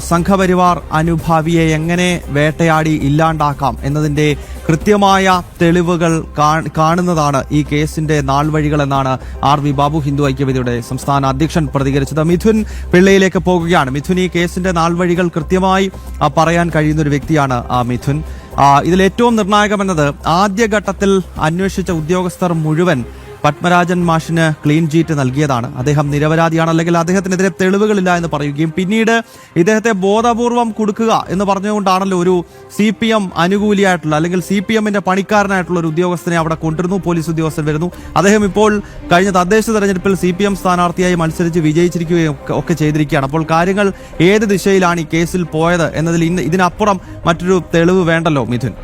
സംഘപരിവാർ അനുഭാവിയെ എങ്ങനെ വേട്ടയാടി ഇല്ലാണ്ടാക്കാം എന്നതിന്റെ കൃത്യമായ തെളിവുകൾ കാണുന്നതാണ് ഈ കേസിന്റെ നാൾവഴികൾ എന്നാണ് RV ബാബു ഹിന്ദു ഐക്യവേദിയുടെ സംസ്ഥാന അധ്യക്ഷൻ പ്രതികരിച്ചത്. മിഥുൻ പിള്ളയിലേക്ക് പോകുകയാണ്. മിഥുൻ, ഈ കേസിന്റെ നാൾവഴികൾ കൃത്യമായി പറയാൻ കഴിയുന്ന ഒരു വ്യക്തിയാണ് മിഥുൻ. ഇതിൽ ഏറ്റവും നിർണായകമെന്നത് ആദ്യഘട്ടത്തിൽ അന്വേഷിച്ച ഉദ്യോഗസ്ഥർ മുഴുവൻ പത്മരാജൻ മാഷിന് ക്ലീൻ ചീറ്റ് നൽകിയതാണ്. അദ്ദേഹം നിരപരാധിയാണ്, അല്ലെങ്കിൽ അദ്ദേഹത്തിനെതിരെ തെളിവുകളില്ല എന്ന് പറയുകയും പിന്നീട് ഇദ്ദേഹത്തെ ബോധപൂർവം കൊടുക്കുക എന്ന് പറഞ്ഞുകൊണ്ടാണല്ലോ ഒരു CPM അനുകൂലിയായിട്ടുള്ള അല്ലെങ്കിൽ CPMന്റെ പണിക്കാരനായിട്ടുള്ള ഒരു ഉദ്യോഗസ്ഥനെ അവിടെ കൊണ്ടിരുന്നു. പോലീസ് ഉദ്യോഗസ്ഥൻ വരുന്നു. അദ്ദേഹം ഇപ്പോൾ കഴിഞ്ഞ തദ്ദേശ തെരഞ്ഞെടുപ്പിൽ CPM സ്ഥാനാർത്ഥിയായി മത്സരിച്ച് വിജയിച്ചിരിക്കുകയും ഒക്കെ ചെയ്തിരിക്കുകയാണ്. അപ്പോൾ കാര്യങ്ങൾ ഏത് ദിശയിലാണ് ഈ കേസിൽ പോയത് എന്നതിൽ ഇതിനപ്പുറം മറ്റൊരു തെളിവ് വേണ്ടല്ലോ മിഥുൻ.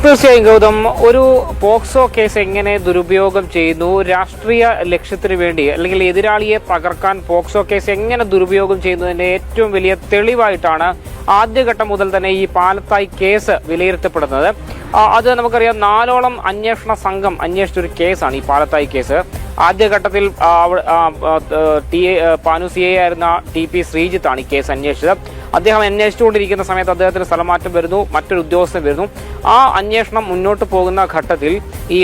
തീർച്ചയായും ഗൗതം, ഒരു പോക്സോ കേസ് എങ്ങനെ ദുരുപയോഗം ചെയ്യുന്നു, രാഷ്ട്രീയ ലക്ഷ്യത്തിന് വേണ്ടി അല്ലെങ്കിൽ എതിരാളിയെ തകർക്കാൻ പോക്സോ കേസ് എങ്ങനെ ദുരുപയോഗം ചെയ്യുന്നതിന്റെ ഏറ്റവും വലിയ തെളിവായിട്ടാണ് ആദ്യഘട്ടം മുതൽ തന്നെ ഈ പാലത്തായി കേസ് വിലയിരുത്തപ്പെടുന്നത്. അത് നമുക്കറിയാം, 4ഓളം അന്വേഷണ സംഘം അന്വേഷിച്ചൊരു കേസാണ് ഈ പാലത്തായി കേസ്. ആദ്യഘട്ടത്തിൽ പാനു CA ആയിരുന്ന TP ശ്രീജിത്താണ് ഈ കേസ് അന്വേഷിച്ചത്. അദ്ദേഹം അന്വേഷിച്ചുകൊണ്ടിരിക്കുന്ന സമയത്ത് അദ്ദേഹത്തിന് സ്ഥലമാറ്റം വരുന്നു, മറ്റൊരു ഉദ്യോഗസ്ഥൻ വരുന്നു. ആ അന്വേഷണം മുന്നോട്ട് പോകുന്ന ഘട്ടത്തിൽ ഈ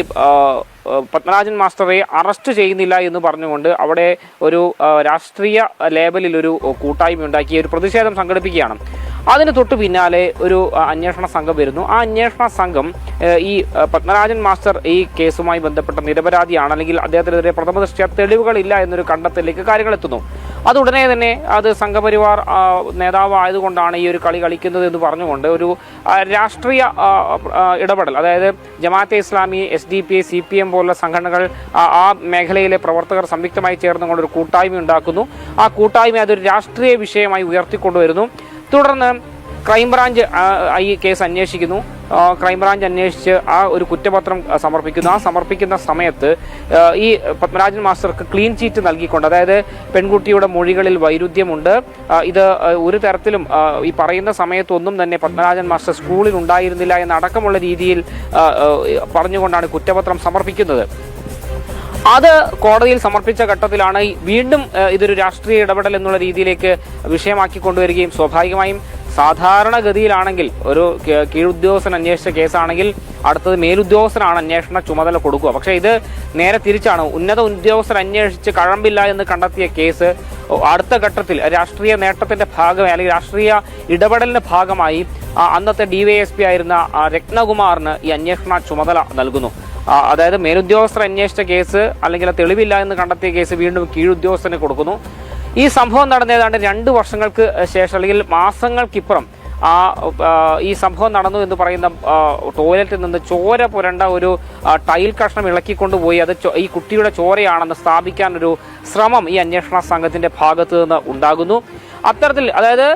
പത്മരാജൻ മാസ്റ്ററെ അറസ്റ്റ് ചെയ്യുന്നില്ല എന്ന് പറഞ്ഞുകൊണ്ട് അവിടെ ഒരു രാഷ്ട്രീയ ലേബലിൽ ഒരു കൂട്ടായ്മ ഉണ്ടാക്കി ഒരു പ്രതിഷേധം സംഘടിപ്പിക്കുകയാണ്. അതിന് തൊട്ട് പിന്നാലെ ഒരു അന്വേഷണ സംഘം വരുന്നു. ആ അന്വേഷണ സംഘം ഈ പത്മരാജൻ മാസ്റ്റർ ഈ കേസുമായി ബന്ധപ്പെട്ട നിരപരാധിയാണ്, അല്ലെങ്കിൽ അദ്ദേഹത്തിനെതിരെ പ്രഥമ ദൃഷ്ട്യാ തെളിവുകളില്ല എന്നൊരു കണ്ടെത്തലിലേക്ക് കാര്യങ്ങൾ എത്തുന്നു. അത് ഉടനെ തന്നെ അത് സംഘപരിവാർ നേതാവ് ആയതുകൊണ്ടാണ് ഈ ഒരു കളി കളിക്കുന്നത് എന്ന് പറഞ്ഞുകൊണ്ട് ഒരു രാഷ്ട്രീയ ഇടപെടൽ, അതായത് ജമാഅത്തെ ഇസ്ലാമി, SDPI, CPM പോലുള്ള സംഘടനകൾ ആ മേഖലയിലെ പ്രവർത്തകർ സംയുക്തമായി ചേർന്നുകൊണ്ട് ഒരു കൂട്ടായ്മ ഉണ്ടാക്കുന്നു. ആ കൂട്ടായ്മ അതൊരു രാഷ്ട്രീയ വിഷയമായി ഉയർത്തിക്കൊണ്ടുവരുന്നു. തുടർന്ന് ക്രൈംബ്രാഞ്ച് ഈ കേസ് അന്വേഷിക്കുന്നു. ക്രൈംബ്രാഞ്ച് അന്വേഷിച്ച് ആ ഒരു കുറ്റപത്രം സമർപ്പിക്കുന്നു. ആ സമർപ്പിക്കുന്ന സമയത്ത് ഈ പത്മരാജൻ മാസ്റ്റർക്ക് ക്ലീൻ ചീറ്റ് നൽകിക്കൊണ്ട്, അതായത് പെൺകുട്ടിയുടെ മൊഴികളിൽ വൈരുദ്ധ്യമുണ്ട്, ഇത് ഒരു തരത്തിലും ഈ പറയുന്ന സമയത്തൊന്നും തന്നെ പത്മരാജൻ മാസ്റ്റർ സ്കൂളിൽ ഉണ്ടായിരുന്നില്ല എന്നടക്കമുള്ള രീതിയിൽ പറഞ്ഞുകൊണ്ടാണ് കുറ്റപത്രം സമർപ്പിക്കുന്നത്. അത് കോടതിയിൽ സമർപ്പിച്ച ഘട്ടത്തിലാണ് വീണ്ടും ഇതൊരു രാഷ്ട്രീയ ഇടപെടൽ എന്നുള്ള രീതിയിലേക്ക് വിഷയമാക്കി കൊണ്ടുവരികയും, സ്വാഭാവികമായും സാധാരണഗതിയിലാണെങ്കിൽ ഒരു കീഴുദ്യോഗസ്ഥൻ അന്വേഷിച്ച കേസാണെങ്കിൽ അടുത്തത് മേലുദ്യോഗസ്ഥനാണ് അന്വേഷണ ചുമതല കൊടുക്കുക. പക്ഷേ ഇത് നേരെ തിരിച്ചാണ്. ഉന്നത ഉദ്യോഗസ്ഥർ അന്വേഷിച്ച് കഴമ്പില്ല എന്ന് കണ്ടെത്തിയ കേസ് അടുത്ത ഘട്ടത്തിൽ രാഷ്ട്രീയ നേട്ടത്തിന്റെ ഭാഗമായി അല്ലെങ്കിൽ രാഷ്ട്രീയ ഇടപെടലിന്റെ ഭാഗമായി അന്നത്തെ DYSP ആയിരുന്ന രത്നകുമാറിന് ഈ അന്വേഷണ ചുമതല നൽകുന്നു. അതായത് മേലുദ്യോഗസ്ഥർ അന്വേഷിച്ച കേസ് അല്ലെങ്കിൽ തെളിവില്ല എന്ന് കണ്ടെത്തിയ കേസ് വീണ്ടും കീഴുദ്യോഗസ്ഥന് കൊടുക്കുന്നു. ഈ സംഭവം നടന്ന ഏതാണ്ട് 2 വർഷങ്ങൾക്ക് ശേഷം അല്ലെങ്കിൽ മാസങ്ങൾക്കിപ്പുറം ഈ സംഭവം നടന്നു എന്ന് പറയുന്ന ടോയ്ലറ്റിൽ നിന്ന് ചോര പുരണ്ട ഒരു ടൈൽ കഷ്ണം ഇളക്കിക്കൊണ്ടുപോയി അത് ഈ കുട്ടിയുടെ ചോരയാണെന്ന് സ്ഥാപിക്കാൻ ഒരു ശ്രമം ഈ അന്വേഷണ സംഘത്തിന്റെ ഭാഗത്ത് നിന്ന് ഉണ്ടാകുന്നു. അത്തരത്തിൽ, അതായത്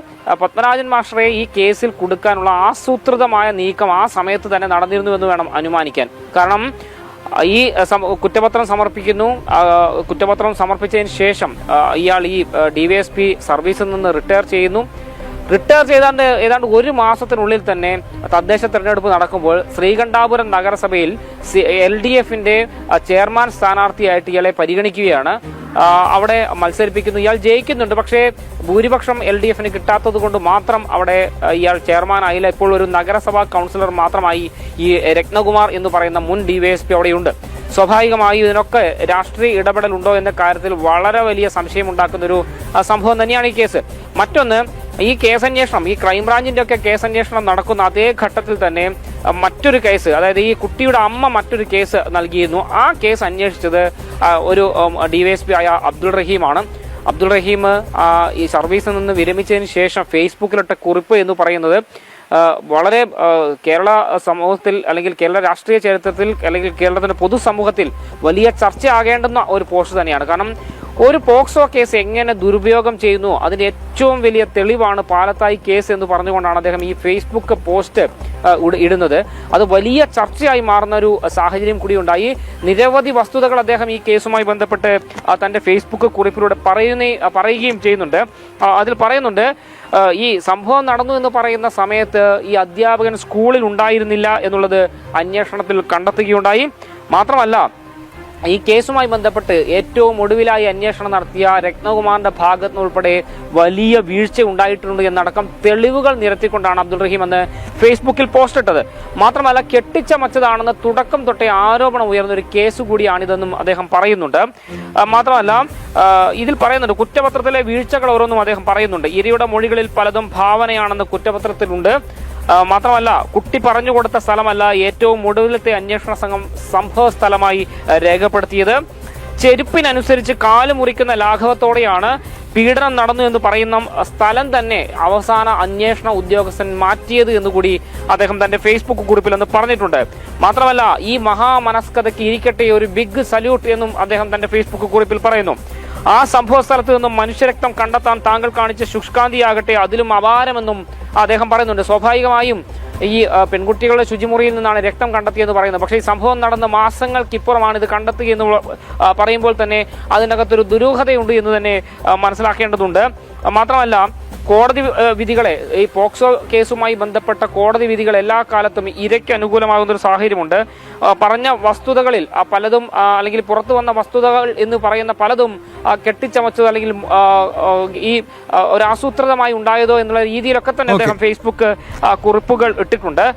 പത്മരാജൻ മാസ്റ്ററെ ഈ കേസിൽ കൊടുക്കാനുള്ള ആസൂത്രിതമായ നീക്കം ആ സമയത്ത് തന്നെ നടന്നിരുന്നുവെന്ന് വേണം അനുമാനിക്കാൻ. കാരണം ഈ കുറ്റപത്രം സമർപ്പിക്കുന്നു. കുറ്റപത്രം സമർപ്പിച്ചതിന് ശേഷം ഇയാൾ ഈ DYSP സർവീസിൽ നിന്ന് റിട്ടയർ ചെയ്യുന്നു. റിട്ടയർ ചെയ്താണ്ട് ഏതാണ്ട് 1 മാസത്തിനുള്ളിൽ തന്നെ തദ്ദേശ തെരഞ്ഞെടുപ്പ് നടക്കുമ്പോൾ ശ്രീകണ്ഠാപുരം നഗരസഭയിൽ LDFന്റെ ചെയർമാൻ സ്ഥാനാർത്ഥിയായിട്ട് ഇയാളെ പരിഗണിക്കുകയാണ്. അവിടെ മത്സരിപ്പിക്കുന്നു. ഇയാൾ ജയിക്കുന്നുണ്ട്. പക്ഷേ ഭൂരിപക്ഷം LDFന് കിട്ടാത്തത് കൊണ്ട് മാത്രം അവിടെ ഇയാൾ ചെയർമാനായില്ല. ഇപ്പോൾ ഒരു നഗരസഭാ കൗൺസിലർ മാത്രമായി ഈ രത്നകുമാർ എന്ന് പറയുന്ന മുൻ DYSP അവിടെയുണ്ട്. സ്വാഭാവികമായി ഇതിനൊക്കെ രാഷ്ട്രീയ ഇടപെടൽ ഉണ്ടോ എന്ന കാര്യത്തിൽ വളരെ വലിയ സംശയമുണ്ടാക്കുന്ന ഒരു സംഭവം തന്നെയാണ് ഈ കേസ്. മറ്റൊന്ന്, ഈ കേസന്വേഷണം, ഈ ക്രൈംബ്രാഞ്ചിന്റെ ഒക്കെ കേസന്വേഷണം നടക്കുന്ന അതേ ഘട്ടത്തിൽ തന്നെ മറ്റൊരു കേസ്, അതായത് ഈ കുട്ടിയുടെ അമ്മ മറ്റൊരു കേസ് നൽകിയിരുന്നു. ആ കേസ് അന്വേഷിച്ചത് ഒരു DYSP ആയ അബ്ദുൾ റഹീമാണ്. അബ്ദുൾ റഹീം ഈ സർവീസിൽ നിന്ന് വിരമിച്ചതിന് ശേഷം ഫേസ്ബുക്കിലിട്ട കുറിപ്പ് എന്ന് പറയുന്നത് വളരെ കേരള സമൂഹത്തിൽ അല്ലെങ്കിൽ കേരള രാഷ്ട്രീയ ചരിത്രത്തിൽ അല്ലെങ്കിൽ കേരളത്തിന്റെ പൊതുസമൂഹത്തിൽ വലിയ ചർച്ചയാകേണ്ടുന്ന ഒരു പോസ്റ്റ് തന്നെയാണ്. കാരണം ഒരു പോക്സോ കേസ് എങ്ങനെ ദുരുപയോഗം ചെയ്യുന്നു അതിന്റെ ഏറ്റവും വലിയ തെളിവാണ് പാലത്തായി കേസ് എന്ന് പറഞ്ഞുകൊണ്ടാണ് അദ്ദേഹം ഈ ഫേസ്ബുക്ക് പോസ്റ്റ് ഇടുന്നത്. അത് വലിയ ചർച്ചയായി മാറുന്ന ഒരു സാഹചര്യം കൂടി ഉണ്ടായി. നിരവധി വസ്തുതകൾ അദ്ദേഹം ഈ കേസുമായി ബന്ധപ്പെട്ട് തന്റെ ഫേസ്ബുക്ക് കുറിപ്പിലൂടെ പറയുകയും ചെയ്യുന്നുണ്ട്. അതിൽ പറയുന്നുണ്ട്, ഈ സംഭവം നടന്നു എന്ന് പറയുന്ന സമയത്ത് ഈ അധ്യാപകൻ സ്കൂളിൽ ഉണ്ടായിരുന്നില്ല എന്നുള്ളത് അന്വേഷണത്തിൽ കണ്ടെത്തുകയുണ്ടായി. മാത്രമല്ല, ഈ കേസുമായി ബന്ധപ്പെട്ട് ഏറ്റവും ഒടുവിലായി അന്വേഷണം നടത്തിയ രത്നകുമാറിന്റെ ഭാഗത്ത് ഉൾപ്പെടെ വലിയ വീഴ്ച ഉണ്ടായിട്ടുണ്ട് എന്നടക്കം തെളിവുകൾ നിരത്തിക്കൊണ്ടാണ് അബ്ദുൾ റഹീം എന്ന് ഫേസ്ബുക്കിൽ പോസ്റ്റ് ഇട്ടത്. മാത്രമല്ല കെട്ടിച്ചമച്ചതാണെന്ന് തുടക്കം തൊട്ടേ ആരോപണം ഉയർന്ന ഒരു കേസ് കൂടിയാണിതെന്നും അദ്ദേഹം പറയുന്നുണ്ട്. മാത്രമല്ല ഇതിൽ പറയുന്നുണ്ട്, കുറ്റപത്രത്തിലെ വീഴ്ചകൾ ഓരോന്നും അദ്ദേഹം പറയുന്നുണ്ട്. ഇരയുടെ മൊഴികളിൽ പലതും ഭാവനയാണെന്ന് കുറ്റപത്രത്തിലുണ്ട്. മാത്രമല്ല കുട്ടി പറഞ്ഞുകൊടുത്ത സ്ഥലമല്ല ഏറ്റവും ഒടുവിലത്തെ അന്വേഷണ സംഘം സംഭവ സ്ഥലമായി രേഖപ്പെടുത്തിയത്. ചെരുപ്പിനനുസരിച്ച് കാല് മുറിക്കുന്ന ലാഘവത്തോടെയാണ് പീഡനം നടന്നു എന്ന് പറയുന്ന സ്ഥലം തന്നെ അവസാന അന്വേഷണ ഉദ്യോഗസ്ഥൻ മാറ്റിയത് എന്നുകൂടി അദ്ദേഹം തന്റെ ഫേസ്ബുക്ക് കുറിപ്പിൽ ഒന്ന് പറഞ്ഞിട്ടുണ്ട്. മാത്രമല്ല ഈ മഹാമനസ്കതയ്ക്ക് ഇരിക്കട്ടെ ഒരു ബിഗ് സല്യൂട്ട് എന്നും അദ്ദേഹം തന്റെ ഫേസ്ബുക്ക് കുറിപ്പിൽ പറയുന്നു. ആ സംഭവ സ്ഥലത്ത് നിന്നും മനുഷ്യരക്തം കണ്ടെത്താൻ താങ്കൾ കാണിച്ച ശുഷ്കാന്തിയാകട്ടെ അതിലും അപാരമെന്നും അദ്ദേഹം പറയുന്നുണ്ട്. സ്വാഭാവികമായും ഈ പെൺകുട്ടികളുടെ ശുചിമുറിയിൽ നിന്നാണ് രക്തം കണ്ടെത്തിയെന്ന് പറയുന്നത്. പക്ഷേ ഈ സംഭവം നടന്ന മാസങ്ങൾക്കിപ്പുറമാണ് ഇത് കണ്ടെത്തുകയെന്ന് പറയുമ്പോൾ തന്നെ അതിനകത്തൊരു ദുരൂഹതയുണ്ട് എന്ന് തന്നെ മനസ്സിലാക്കേണ്ടതുണ്ട്. മാത്രമല്ല കോടതി വിധികളെ, ഈ പോക്സോ കേസുമായി ബന്ധപ്പെട്ട കോടതി വിധികൾ എല്ലാ കാലത്തും ഇരയ്ക്ക് അനുകൂലമാകുന്ന ഒരു സാഹചര്യമുണ്ട്. പറഞ്ഞ വസ്തുതകളിൽ പലതും അല്ലെങ്കിൽ പുറത്തു വന്ന വസ്തുതകൾ എന്ന് പറയുന്ന പലതും കെട്ടിച്ചമച്ചതോ അല്ലെങ്കിൽ ഈ ഒരു ആസൂത്രിതമായി ഉണ്ടായതോ എന്നുള്ള രീതിയിലൊക്കെ തന്നെ അദ്ദേഹം ഫേസ്ബുക്ക് കുറിപ്പുകൾ ഇട്ടിട്ടുണ്ട്.